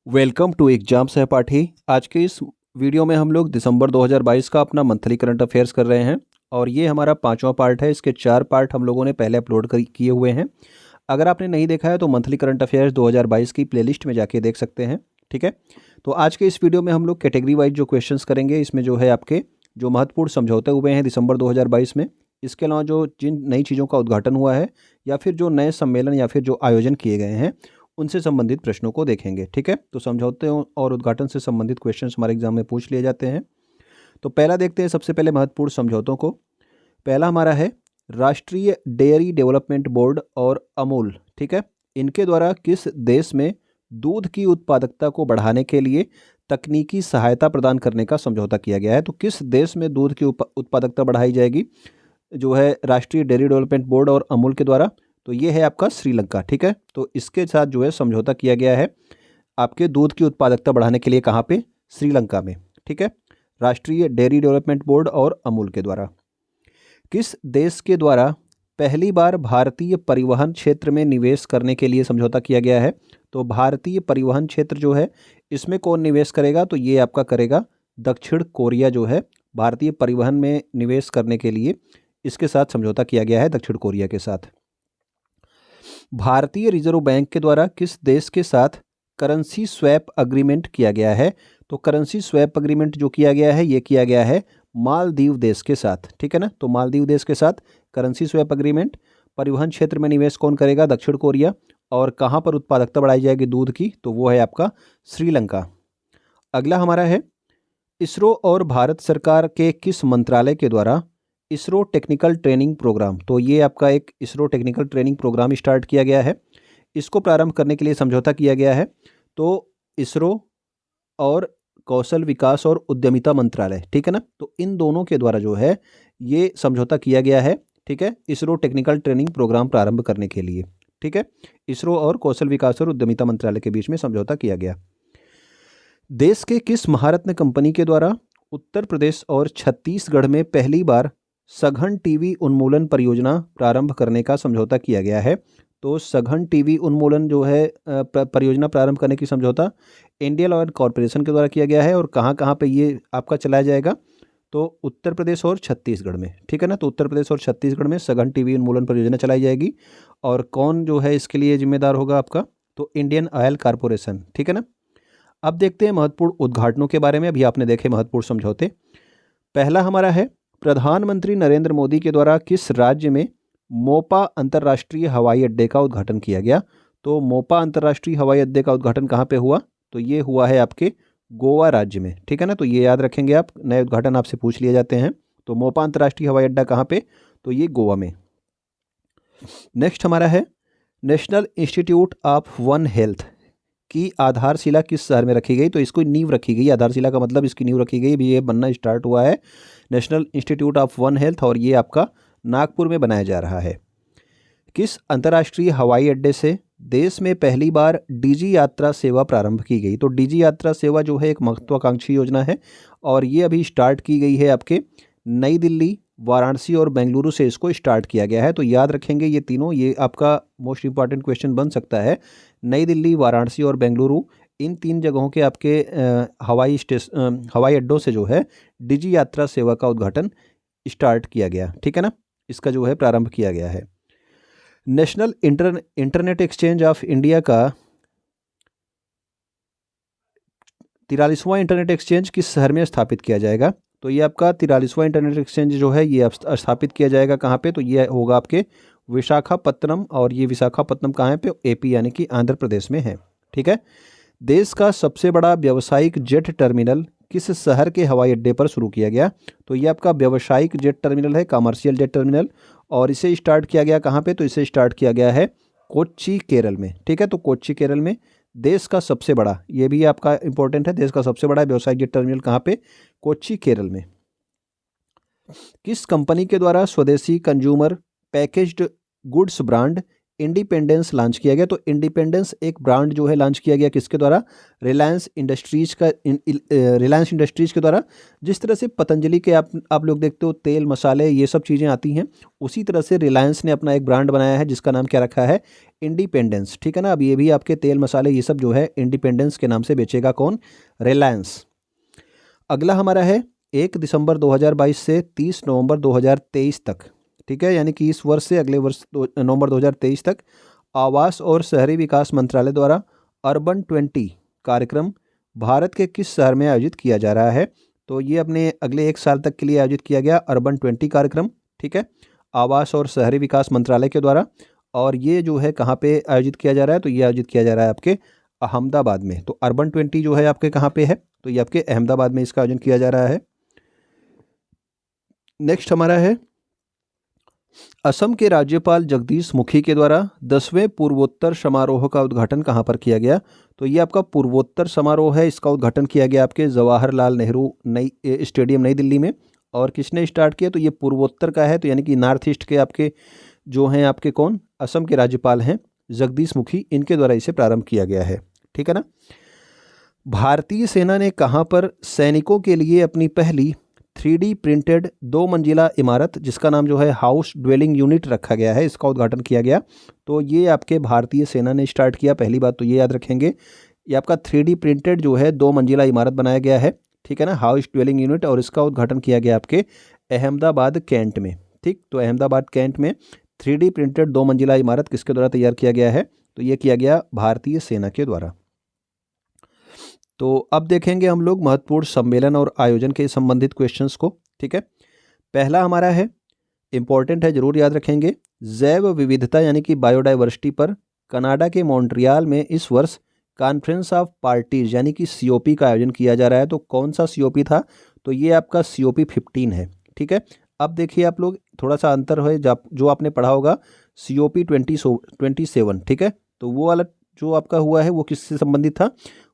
Welcome to exam सहपाठी। आज के इस वीडियो में हम लोग दिसंबर 2022 का अपना मंथली करंट अफेयर्स कर रहे हैं और ये हमारा 5वां पार्ट है। इसके 4 पार्ट हम लोगों ने पहले अपलोड किए हुए हैं। अगर आपने नहीं देखा है तो मंथली करंट अफेयर्स 2022 की प्लेलिस्ट में जाके देख सकते हैं। ठीक है, तो आज के इस वीडियो में हम लोग कैटेगरी वाइज जो क्वेश्चंस करेंगे, इसमें जो है आपके जो महत्वपूर्ण समझौते हुए हैं दिसंबर 2022 में, इसके अलावा जो जिन नई चीज़ों का उद्घाटन हुआ है या फिर जो नए सम्मेलन या फिर जो आयोजन किए गए हैं उनसे संबंधित प्रश्नों को देखेंगे। ठीक है, तो समझौते और उद्घाटन से संबंधित क्वेश्चंस हमारे एग्जाम में पूछ लिए जाते हैं। तो पहला देखते हैं, सबसे पहले महत्वपूर्ण समझौतों को। पहला हमारा है राष्ट्रीय डेयरी डेवलपमेंट बोर्ड और अमूल। ठीक है, इनके द्वारा किस देश में दूध की उत्पादकता को बढ़ाने के लिए तकनीकी सहायता प्रदान करने का समझौता किया गया है। तो किस देश में दूध की उत्पादकता बढ़ाई जाएगी जो है राष्ट्रीय डेयरी डेवलपमेंट बोर्ड और अमूल के द्वारा? तो ये है आपका श्रीलंका। ठीक है, तो इसके साथ जो है समझौता किया गया है आपके दूध की उत्पादकता बढ़ाने के लिए। कहाँ पे? श्रीलंका में। ठीक है, राष्ट्रीय डेयरी डेवलपमेंट बोर्ड और अमूल के द्वारा। किस देश के द्वारा पहली बार भारतीय परिवहन क्षेत्र में निवेश करने के लिए समझौता किया गया है? तो भारतीय परिवहन क्षेत्र जो है इसमें कौन निवेश करेगा? तो ये आपका करेगा दक्षिण कोरिया जो है भारतीय परिवहन में निवेश करने के लिए इसके साथ समझौता किया गया है दक्षिण कोरिया के साथ। भारतीय रिजर्व बैंक के द्वारा किस देश के साथ करेंसी स्वैप अग्रीमेंट किया गया है? तो करेंसी स्वैप अग्रीमेंट जो किया गया है ये किया गया है मालदीव देश के साथ। ठीक है ना, तो मालदीव देश के साथ करेंसी स्वैप अग्रीमेंट। परिवहन क्षेत्र में निवेश कौन करेगा? दक्षिण कोरिया। और कहाँ पर उत्पादकता बढ़ाई जाएगी दूध की? तो वो है आपका श्रीलंका। अगला हमारा है इसरो और भारत सरकार के किस मंत्रालय के द्वारा इसरो टेक्निकल ट्रेनिंग प्रोग्राम? तो ये आपका एक ISRO technical training programme start किया गया है। इसको प्रारंभ करने के लिए समझौता किया गया है। तो इसरो और कौशल विकास और उद्यमिता मंत्रालय, ठीक है ना, तो इन दोनों के द्वारा जो है ये समझौता किया गया है। ठीक है, इसरो टेक्निकल ट्रेनिंग प्रोग्राम प्रारंभ करने के लिए। ठीक है, इसरो और कौशल विकास और उद्यमिता मंत्रालय के बीच में समझौता किया गया। देश के किस महारत्न कंपनी के द्वारा उत्तर प्रदेश और छत्तीसगढ़ में पहली बार सघन टीवी उन्मूलन परियोजना प्रारंभ करने का समझौता किया गया है? तो सघन टीवी उन्मूलन जो है परियोजना प्रारंभ करने की समझौता इंडियन ऑयल कॉरपोरेशन के द्वारा किया गया है। और कहाँ कहाँ पे ये आपका चलाया जाएगा? तो उत्तर प्रदेश और छत्तीसगढ़ में। ठीक है ना, तो उत्तर प्रदेश और छत्तीसगढ़ में सघन टीवी उन्मूलन परियोजना चलाई जाएगी। और कौन जो है इसके लिए जिम्मेदार होगा आपका? तो इंडियन ऑयल कॉरपोरेशन। ठीक है ना। अब देखते हैं महत्वपूर्ण उद्घाटनों के बारे में। अभी आपने देखे महत्वपूर्ण समझौते। पहला हमारा है प्रधानमंत्री नरेंद्र मोदी के द्वारा किस राज्य में मोपा अंतर्राष्ट्रीय हवाई अड्डे का उद्घाटन किया गया? तो मोपा अंतर्राष्ट्रीय हवाई अड्डे का उद्घाटन कहाँ पे हुआ? तो ये हुआ है आपके गोवा राज्य में। ठीक है ना, तो ये याद रखेंगे आप, नए उद्घाटन आपसे पूछ लिए जाते हैं। तो मोपा अंतर्राष्ट्रीय हवाई अड्डा कहाँ पे? तो ये गोवा में। नेक्स्ट हमारा है national institute of one health की आधारशिला किस शहर में रखी गई? तो इसको नींव रखी गई। आधारशिला का मतलब इसकी नींव रखी गई, भी ये बनना स्टार्ट हुआ है national institute of one health, और ये आपका नागपुर में बनाया जा रहा है। किस अंतर्राष्ट्रीय हवाई अड्डे से देश में पहली बार डिजी यात्रा सेवा प्रारंभ की गई? तो डिजी यात्रा सेवा जो है एक महत्वाकांक्षी योजना है और ये अभी स्टार्ट की गई है आपके नई दिल्ली, वाराणसी और बेंगलुरु से इसको स्टार्ट किया गया है। तो याद रखेंगे ये तीनों, ये आपका मोस्ट इंपॉर्टेंट क्वेश्चन बन सकता है। नई दिल्ली, वाराणसी और बेंगलुरु, इन 3 जगहों के आपके हवाई अड्डों से जो है डिजी यात्रा सेवा का उद्घाटन स्टार्ट किया गया। ठीक है ना, इसका जो है प्रारंभ किया गया है। National internet exchange of India का 43वां इंटरनेट एक्सचेंज किस शहर में स्थापित किया जाएगा? तो ये आपका 43वां इंटरनेट एक्सचेंज जो है ये स्थापित किया जाएगा कहाँ पे? तो ये होगा आपके विशाखापत्तनम, और ये विशाखापत्तनम कहाँ है पे? एपी यानी कि आंध्र प्रदेश में है। ठीक है, देश का सबसे बड़ा व्यावसायिक जेट टर्मिनल किस शहर के हवाई अड्डे पर शुरू किया गया? तो ये आपका व्यावसायिक जेट टर्मिनल है, कमर्शियल जेट टर्मिनल, और इसे स्टार्ट किया गया कहाँ पे? तो इसे स्टार्ट किया गया है कोच्चि, केरल में। ठीक है, तो कोच्चि केरल में देश का सबसे बड़ा, ये भी आपका इंपॉर्टेंट है, देश का सबसे बड़ा व्यावसायिक जेट टर्मिनल कहाँ पे? कोच्चि केरल में। किस कंपनी के द्वारा स्वदेशी consumer packaged goods brand independence launch किया गया। तो इंडिपेंडेंस एक ब्रांड जो है लॉन्च किया गया किसके द्वारा? रिलायंस इंडस्ट्रीज का रिलायंस इंडस्ट्रीज के द्वारा। जिस तरह से पतंजलि के आप लोग देखते हो तेल मसाले ये सब चीज़ें आती हैं, उसी तरह से रिलायंस ने अपना एक ब्रांड बनाया है जिसका नाम क्या रखा है? इंडिपेंडेंस। ठीक है ना। अब ये भी आपके तेल मसाले ये सब जो है इंडिपेंडेंस के नाम से बेचेगा कौन? रिलायंस। अगला हमारा है 1 दिसंबर 2022 से 30 नवंबर 2023 तक। ठीक है, यानी कि इस वर्ष से अगले वर्ष नवंबर 2023 तक आवास और शहरी विकास मंत्रालय द्वारा अर्बन 20 कार्यक्रम भारत के किस शहर में आयोजित किया जा रहा है? तो ये अपने अगले 1 साल तक के लिए आयोजित किया गया अर्बन 20 कार्यक्रम। ठीक है, आवास और शहरी विकास मंत्रालय के द्वारा। और ये जो है कहाँ पे आयोजित किया जा रहा है? तो ये आयोजित किया जा रहा है आपके अहमदाबाद में। तो अर्बन 20 जो है आपके कहाँ पे है? तो ये आपके अहमदाबाद में इसका आयोजन किया जा रहा है। नेक्स्ट हमारा है असम के राज्यपाल जगदीश मुखी के द्वारा 10वें पूर्वोत्तर समारोह का उद्घाटन कहाँ पर किया गया? तो ये आपका पूर्वोत्तर समारोह है, इसका उद्घाटन किया गया आपके जवाहरलाल नेहरू नई स्टेडियम नई दिल्ली में। और किसने स्टार्ट किया? तो ये पूर्वोत्तर का है, तो यानी कि नॉर्थ ईस्ट के आपके जो हैं आपके कौन? असम के राज्यपाल हैं जगदीश मुखी, इनके द्वारा इसे प्रारंभ किया गया है। ठीक है ना। भारतीय सेना ने कहाँ पर सैनिकों के लिए अपनी पहली 3D प्रिंटेड 2 मंजिला इमारत जिसका नाम जो है हाउस ड्वेलिंग यूनिट रखा गया है, इसका उद्घाटन किया गया? तो ये आपके भारतीय सेना ने स्टार्ट किया। पहली बात तो ये याद रखेंगे, ये आपका 3D प्रिंटेड जो है 2 मंजिला इमारत बनाया गया है। ठीक है ना, हाउस ड्वेलिंग यूनिट, और इसका उद्घाटन किया गया आपके अहमदाबाद कैंट में। ठीक, तो अहमदाबाद कैंट में 3D प्रिंटेड 2 मंजिला इमारत किसके द्वारा तैयार किया गया है? तो ये किया गया भारतीय सेना के द्वारा। तो अब देखेंगे हम लोग महत्वपूर्ण सम्मेलन और आयोजन के संबंधित क्वेश्चंस को। ठीक है, पहला हमारा है, इंपॉर्टेंट है, जरूर याद रखेंगे, जैव विविधता यानी कि बायोडाइवर्सिटी पर कनाडा के मॉन्ट्रियल में इस वर्ष कॉन्फ्रेंस ऑफ पार्टीज यानी कि COP का आयोजन किया जा रहा है। तो कौन सा COP था? तो ये आपका COP 15 है। ठीक है, अब देखिए आप लोग थोड़ा सा अंतर है जो आपने पढ़ा होगा COP 27। ठीक है, तो वो वाला जो आपका हुआ है वो किससे संबंधित था?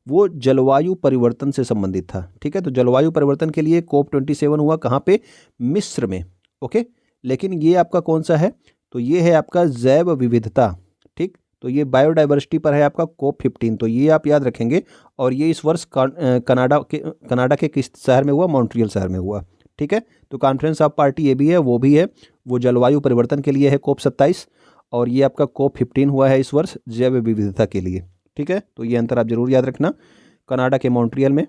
वो जलवायु परिवर्तन से संबंधित था। ठीक है, तो जलवायु परिवर्तन के लिए COP 27 हुआ कहाँ पे? मिस्र में। ओके, लेकिन ये आपका कौन सा है? तो ये है आपका जैव विविधता। ठीक, तो ये बायोडाइवर्सिटी पर है आपका COP 15। तो ये आप याद रखेंगे। और ये इस वर्ष कनाडा के किस शहर में हुआ? मॉन्ट्रियल शहर में हुआ। ठीक है, तो कॉन्फ्रेंस ऑफ पार्टी ये भी है, वो भी है, वो जलवायु परिवर्तन के लिए है COP 27, और ये आपका COP 15 हुआ है इस वर्ष जैव विविधता के लिए। ठीक है, तो ये अंतर आप जरूर याद रखना, कनाडा के मॉन्ट्रियल में।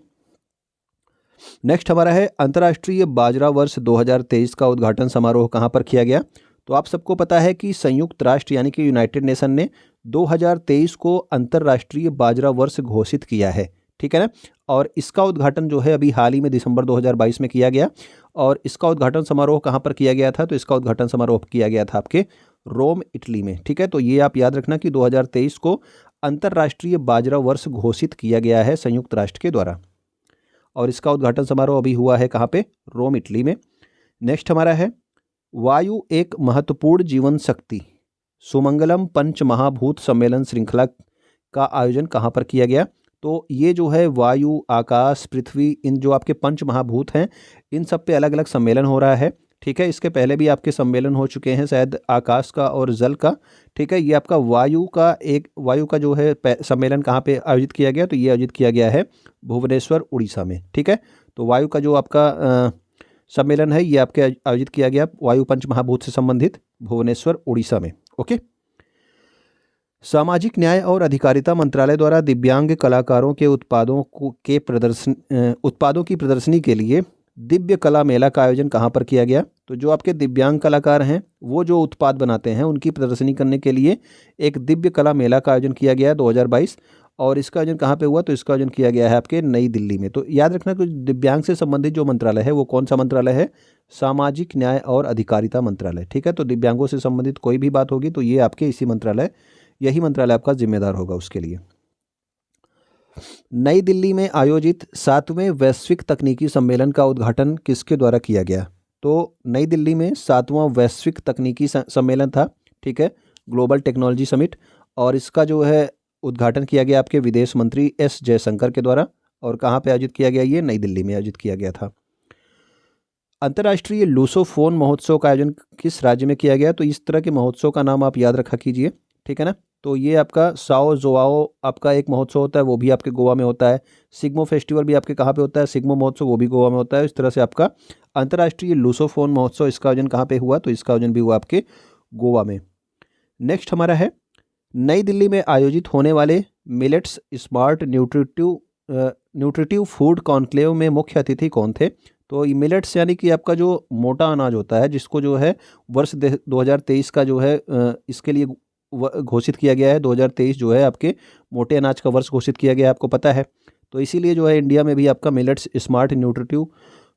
नेक्स्ट हमारा है अंतर्राष्ट्रीय बाजरा वर्ष 2023 का उद्घाटन समारोह कहाँ पर किया गया? तो आप सबको पता है कि संयुक्त राष्ट्र यानी कि यूनाइटेड नेशन ने 2023 को अंतर्राष्ट्रीय बाजरा वर्ष घोषित किया है। ठीक है ना, और इसका उद्घाटन जो है अभी हाल ही में दिसंबर 2022 में किया गया। और इसका उद्घाटन समारोह कहाँ पर किया गया था? तो इसका उद्घाटन समारोह किया गया था आपके रोम, इटली में। ठीक है, तो ये आप याद रखना कि 2023 को अंतर्राष्ट्रीय बाजरा वर्ष घोषित किया गया है संयुक्त राष्ट्र के द्वारा। और इसका उद्घाटन समारोह अभी हुआ है कहाँ पे? रोम, इटली में। नेक्स्ट हमारा है वायु एक महत्वपूर्ण जीवन शक्ति सुमंगलम पंच महाभूत सम्मेलन श्रृंखला का आयोजन कहाँ पर किया गया? तो ये जो है वायु, आकाश, पृथ्वी, इन जो आपके पंच महाभूत हैं, इन सब पे अलग अलग सम्मेलन हो रहा है। ठीक है, इसके पहले भी आपके सम्मेलन हो चुके हैं शायद आकाश का और जल का। ठीक है, ये आपका वायु का जो है सम्मेलन कहाँ पे आयोजित किया गया? तो ये आयोजित किया गया है भुवनेश्वर, उड़ीसा में। ठीक है, तो वायु का जो आपका सम्मेलन है ये आपके आयोजित किया गया वायु पंच महाभूत से संबंधित भुवनेश्वर, उड़ीसा में। ओके, सामाजिक न्याय और अधिकारिता मंत्रालय द्वारा दिव्यांग कलाकारों के उत्पादों की प्रदर्शनी के लिए दिव्य कला मेला का आयोजन कहाँ पर किया गया? तो जो आपके दिव्यांग कलाकार हैं वो जो उत्पाद बनाते हैं उनकी प्रदर्शनी करने के लिए एक दिव्य कला मेला का आयोजन किया गया है 2022। और इसका आयोजन कहाँ पे हुआ? तो इसका आयोजन किया गया है आपके नई दिल्ली में। तो याद रखना कि दिव्यांग से संबंधित जो मंत्रालय है वो कौन सा मंत्रालय है? सामाजिक न्याय और अधिकारिता मंत्रालय। ठीक है, तो दिव्यांगों से संबंधित कोई भी बात होगी तो ये आपके यही मंत्रालय आपका जिम्मेदार होगा उसके लिए। नई दिल्ली में आयोजित 7वें वैश्विक तकनीकी सम्मेलन का उद्घाटन किसके द्वारा किया गया? तो नई दिल्ली में 7वां वैश्विक तकनीकी सम्मेलन था। ठीक है, ग्लोबल टेक्नोलॉजी समिट, और इसका जो है उद्घाटन किया गया आपके विदेश मंत्री S जयशंकर के द्वारा। और कहाँ पे आयोजित किया गया? ये नई दिल्ली में आयोजित किया गया था। अंतर्राष्ट्रीय लूसोफोन महोत्सव का आयोजन किस राज्य में किया गया? तो इस तरह के महोत्सव का नाम आप याद रखा कीजिए। ठीक है ना। तो ये आपका साओ जोआओ आपका एक महोत्सव होता है, वो भी आपके गोवा में होता है। सिग्मो फेस्टिवल भी आपके कहाँ पे होता है, सिग्मो महोत्सव, वो भी गोवा में होता है। इस तरह से आपका अंतर्राष्ट्रीय लूसोफोन महोत्सव, इसका आयोजन कहाँ पे हुआ, तो इसका आयोजन भी हुआ आपके गोवा में। नेक्स्ट हमारा है नई दिल्ली में आयोजित होने वाले millets smart nutritive food conclave में मुख्य अतिथि कौन थे। तो ये मिलेट्स यानी कि आपका जो मोटा अनाज होता है, जिसको जो है वर्ष 2023 का जो है इसके लिए घोषित किया गया है। 2023 जो है आपके मोटे अनाज का वर्ष घोषित किया गया है, आपको पता है। तो इसीलिए जो है इंडिया में भी आपका millets smart nutritive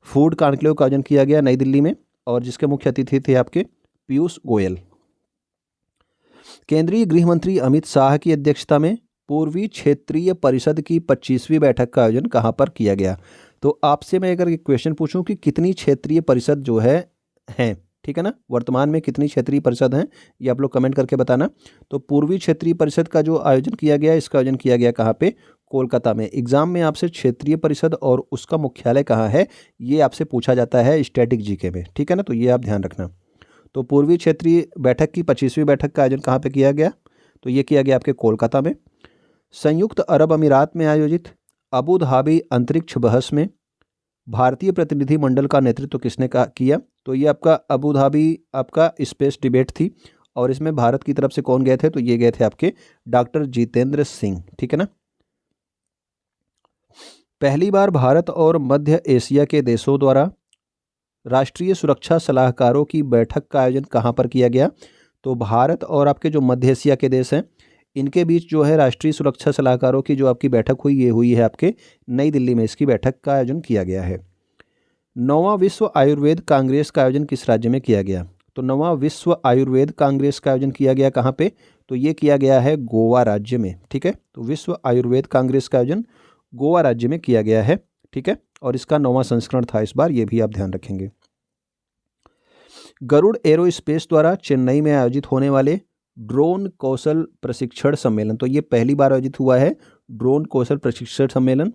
food conclave का आयोजन किया गया नई दिल्ली में, और जिसके मुख्य अतिथि थे आपके पीयूष गोयल। केंद्रीय गृह मंत्री अमित शाह की अध्यक्षता में पूर्वी क्षेत्रीय परिषद की 25वीं बैठक का आयोजन कहाँ पर किया गया। तो आपसे मैं अगर एक क्वेश्चन पूछूं कि कितनी क्षेत्रीय परिषद जो है हैं, ठीक है ना, वर्तमान में कितनी क्षेत्रीय परिषद हैं, ये आप लोग कमेंट करके बताना। तो पूर्वी क्षेत्रीय परिषद का जो आयोजन किया गया, इसका आयोजन किया गया कहाँ पे, कोलकाता में। एग्जाम में आपसे क्षेत्रीय परिषद और उसका मुख्यालय कहाँ है, ये आपसे पूछा जाता है स्टैटिक जीके में, ठीक है ना, तो ये आप ध्यान रखना। तो पूर्वी क्षेत्रीय बैठक की 25वीं बैठक का आयोजन कहाँ पे किया गया, तो ये किया गया आपके कोलकाता में। संयुक्त अरब अमीरात में आयोजित अबू धाबी अंतरिक्ष बहस में भारतीय प्रतिनिधिमंडल का नेतृत्व किसने किया। तो ये आपका अबू धाबी आपका स्पेस डिबेट थी, और इसमें भारत की तरफ से कौन गए थे, तो ये गए थे आपके डॉक्टर जितेंद्र सिंह, ठीक है ना। पहली बार भारत और मध्य एशिया के देशों द्वारा राष्ट्रीय सुरक्षा सलाहकारों की बैठक का आयोजन कहाँ पर किया गया। तो भारत और आपके जो मध्य एशिया के देश हैं, इनके बीच जो है राष्ट्रीय सुरक्षा सलाहकारों की जो आपकी बैठक हुई, ये हुई है आपके नई दिल्ली में, इसकी बैठक का आयोजन किया गया है। 9वां विश्व आयुर्वेद कांग्रेस का आयोजन किस राज्य में किया गया। तो 9वां विश्व आयुर्वेद कांग्रेस का आयोजन किया गया कहाँ पे, तो ये किया गया है गोवा राज्य में, ठीक है। तो विश्व आयुर्वेद कांग्रेस का आयोजन गोवा राज्य में किया गया है, ठीक है, और इसका 9वां संस्करण था इस बार, ये भी आप ध्यान रखेंगे। गरुड़ एरोस्पेस द्वारा चेन्नई में आयोजित होने वाले ड्रोन कौशल प्रशिक्षण सम्मेलन, तो ये पहली बार आयोजित हुआ है ड्रोन कौशल प्रशिक्षण सम्मेलन,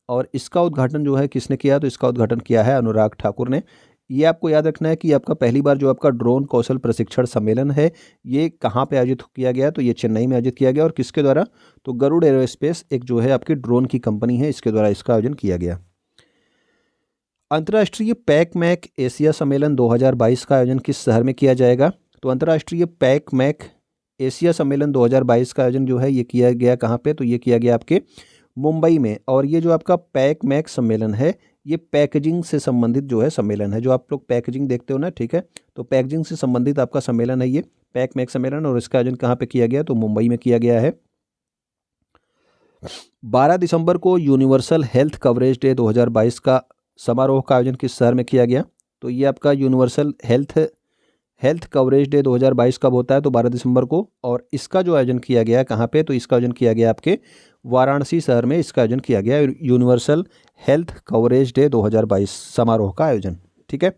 और इसका उद्घाटन जो है किसने किया, तो इसका उद्घाटन किया है अनुराग ठाकुर ने। ये आपको याद रखना है कि आपका पहली बार जो आपका ड्रोन कौशल प्रशिक्षण सम्मेलन है, ये कहाँ पे आयोजित किया गया, तो ये चेन्नई में आयोजित किया गया, और किसके द्वारा, तो गरुड़ एरोस्पेस एक जो है आपकी ड्रोन की कंपनी है, इसके द्वारा इसका आयोजन किया गया। अंतर्राष्ट्रीय पैक मैक एशिया सम्मेलन 2022 का आयोजन किस शहर में किया जाएगा। तो अंतर्राष्ट्रीय पैक मैक एशिया सम्मेलन 2022 का आयोजन जो है ये किया गया कहाँ पे, तो ये किया गया आपके मुंबई में। और ये जो आपका पैक मैक सम्मेलन है, ये पैकेजिंग से संबंधित जो है सम्मेलन है, जो आप लोग पैकेजिंग देखते हो ना, ठीक है, तो पैकेजिंग से संबंधित आपका सम्मेलन है ये पैक मैक सम्मेलन, और इसका आयोजन कहाँ पे किया गया, तो मुंबई में किया गया है। 12 दिसंबर को यूनिवर्सल हेल्थ कवरेज डे 2022 का समारोह का आयोजन किस शहर में किया गया। तो ये आपका यूनिवर्सल हेल्थ कवरेज डे 2022 कब होता है, तो 12 दिसंबर को, और इसका जो आयोजन किया गया कहाँ पे, तो इसका आयोजन किया गया आपके वाराणसी शहर में, इसका आयोजन किया गया यूनिवर्सल हेल्थ कवरेज डे 2022 समारोह का आयोजन, ठीक है।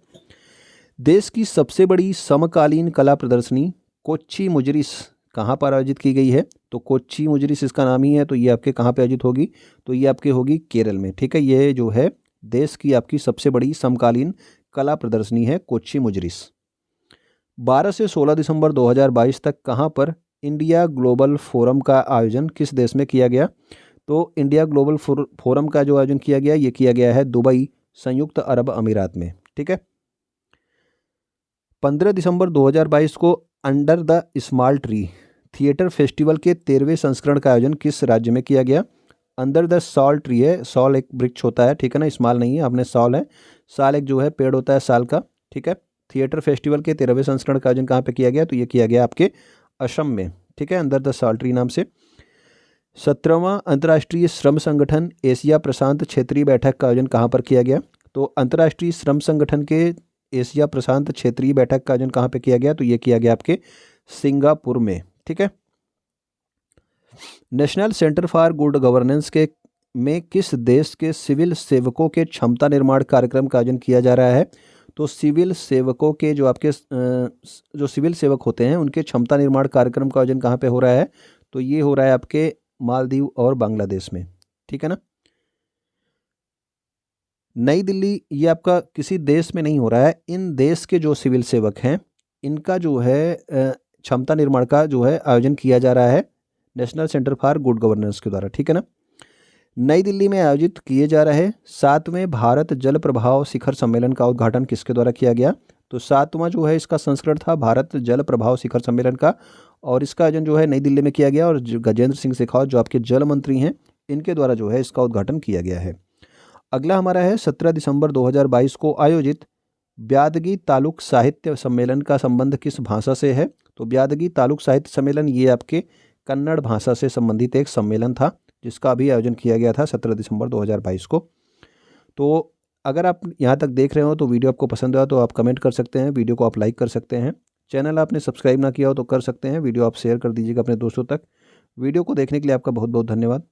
देश की सबसे बड़ी समकालीन कला प्रदर्शनी कोच्चि मुजरिस कहाँ पर आयोजित की गई है। तो कोच्चि मुजरिस इसका नाम ही है, तो ये आपके कहाँ पे आयोजित होगी, तो ये आपके होगी केरल में, ठीक है। ये जो है देश की आपकी सबसे बड़ी समकालीन कला प्रदर्शनी है कोच्चि मुजरिस। 12 से 16 दिसंबर 2022 तक कहाँ पर इंडिया ग्लोबल फोरम का आयोजन किस देश में किया गया। तो इंडिया ग्लोबल फोरम का जो आयोजन किया गया, ये किया गया है दुबई, संयुक्त अरब अमीरात में, ठीक है। 15 दिसंबर 2022 को under the small tree theatre festival के 13वें संस्करण का आयोजन किस राज्य में किया गया। अंडर द सॉल ट्री है, सॉल एक वृक्ष होता है, ठीक है ना, स्मॉल नहीं है, आपने सॉल है, साल एक जो है पेड़ होता है साल का, ठीक है। थिएटर फेस्टिवल के 13वें संस्करण का आयोजन कहाँ पे किया गया, तो ये किया गया आपके असम में, ठीक है, अंडर द सॉल ट्री नाम से। 17वां अंतर्राष्ट्रीय श्रम संगठन एशिया प्रशांत क्षेत्रीय बैठक का आयोजन कहाँ पर किया गया। तो अंतर्राष्ट्रीय श्रम संगठन के एशिया प्रशांत क्षेत्रीय बैठक का आयोजन कहाँ पे किया गया, तो ये किया गया आपके सिंगापुर में, ठीक है। National centre for good governance के में किस देश के सिविल सेवकों के क्षमता निर्माण कार्यक्रम का आयोजन किया जा रहा है। तो सिविल सेवकों के जो आपके जो सिविल सेवक होते हैं, उनके क्षमता निर्माण कार्यक्रम का आयोजन कहाँ पे हो रहा है, तो ये हो रहा है आपके मालदीव और बांग्लादेश में, ठीक है ना। नई दिल्ली, ये आपका किसी देश में नहीं हो रहा है, इन देश के जो सिविल सेवक हैं, इनका जो है क्षमता निर्माण का जो है आयोजन किया जा रहा है national centre for good governance के द्वारा, ठीक है ना। नई दिल्ली में आयोजित किए जा रहे 7वें भारत जल प्रभाव शिखर सम्मेलन का उद्घाटन किसके द्वारा किया गया? तो 7वां जो है इसका संस्करण था भारत जल प्रभाव शिखर सम्मेलन का, और इसका आयोजन जो है नई दिल्ली में किया गया, और गजेंद्र सिंह शेखावत जो आपके जल मंत्री हैं इनके द्वारा जो है इसका उद्घाटन किया गया है। अगला हमारा है 17 दिसंबर 2022 को आयोजित ब्यादगी तालुक साहित्य सम्मेलन का संबंध किस भाषा से है? तो ब्यादगी तालुक साहित्य सम्मेलन ये आपके कन्नड़ भाषा से संबंधित एक सम्मेलन था जिसका भी आयोजन किया गया था 17 दिसंबर 2022 को। तो अगर आप यहाँ तक देख रहे हो तो वीडियो आपको पसंद आया तो आप कमेंट कर सकते हैं, वीडियो को आप लाइक कर सकते हैं, चैनल आपने सब्सक्राइब ना किया हो तो कर सकते हैं, वीडियो आप शेयर कर दीजिएगा अपने दोस्तों तक। वीडियो को देखने के लिए आपका बहुत बहुत धन्यवाद।